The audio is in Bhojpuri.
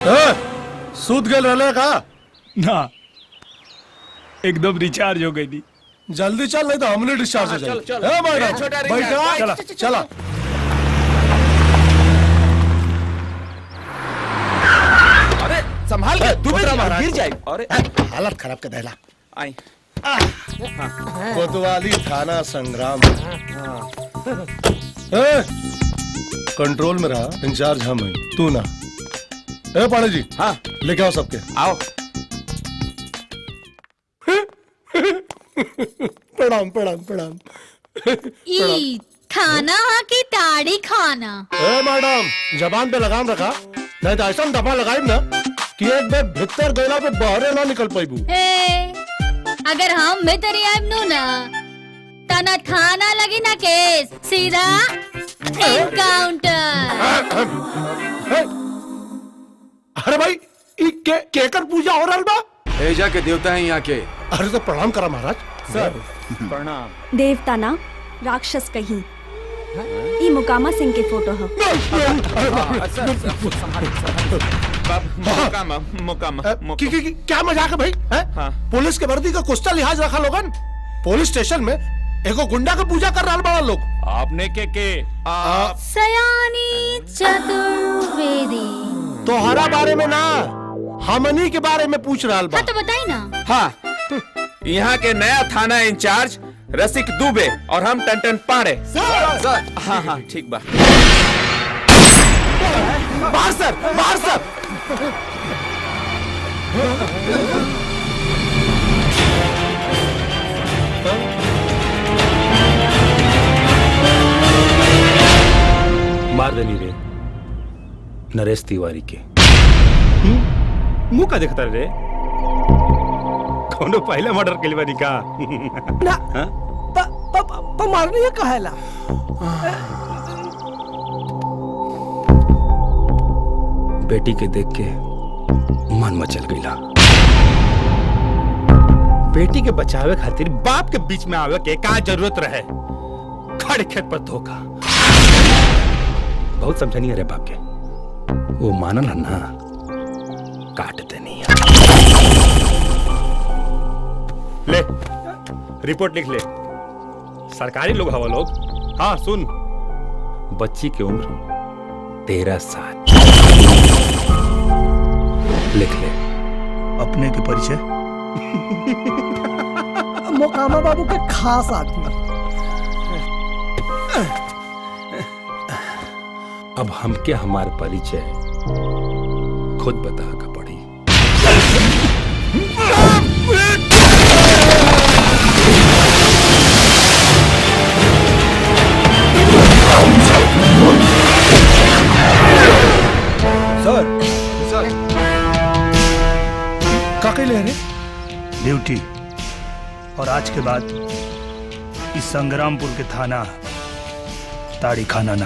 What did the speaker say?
सूत गए रहले का ना एकदम रिचार्ज हो गई थी। जल्दी चल नहीं तो हमने डिस्चार्ज हो जाए। बैठा चला। अरे संभाल के गिर जाए। अरे हालत खराब कर देला। आई कोतवाली थाना संग्राम। कंट्रोल में रहा, इंचार्ज हम हैं, तू ना। पाड़े जी, हाँ लेके आओ सबके। आओ। प्रणाम प्रणाम प्रणाम। ई खाना हा की ताड़ी खाना। मैडम जबान पे लगाम रखा, नहीं तो ऐसा दफा लगाई ना कि एक बार भीतर गैला पे बाहर ना निकल पाईबू। अगर हम भीतर आइब नु ना तना थाना लगी ना केस, सीधा एनकाउंटर। अरे भाई केकर पूजा हो रहा बा? एजा के देवता है यहाँ के। अरे तो प्रणाम करा महाराज। सर प्रणाम। देवता ना राक्षस कहीं। ई मुकामा सिंह के फोटो है। क्या मजाक है भाई? हाँ। पुलिस के वर्दी का कुछ लिहाज रखा लोगन। पुलिस स्टेशन में एगो गुंडा का पूजा कर रहा बड़ा लोग। आपने के सयानी चतुर्वेदी। तोहरा बारे में ना, हमनी के बारे में पूछ रहा बा। हाँ तो बताई ना। हाँ, यहाँ के नया थाना इंचार्ज रसिक दुबे और हम टन पाड़े। सर हाँ हाँ ठीक बा। बाहर सर, बाहर सर। मार देनी रे नरेश तिवारी के। मुंह का देखता रे? कौनो पहले मर्डर के लिए का ना मारने कहेला। बेटी के देख के मन मचल गईला। बेटी के बचावे खातिर बाप के बीच में आवे के का जरूरत रहे? खड़े खेत पर धोखा। बहुत समझनी रे बाप के, वो मानल है ना, काटते नहीं है। ले रिपोर्ट लिख ले। सरकारी लोग हवा लोग। हाँ सुन, बच्ची की उम्र 13 साल। लिख ले। अपने के परिचय? मोकामा बाबू के खास आदमी। अब हमके हमारे परिचय खुद बता का पड़ी। सर काके ले रहे? ड्यूटी। और आज के बाद इस संग्रामपुर के थाना ताड़ी खाना ना।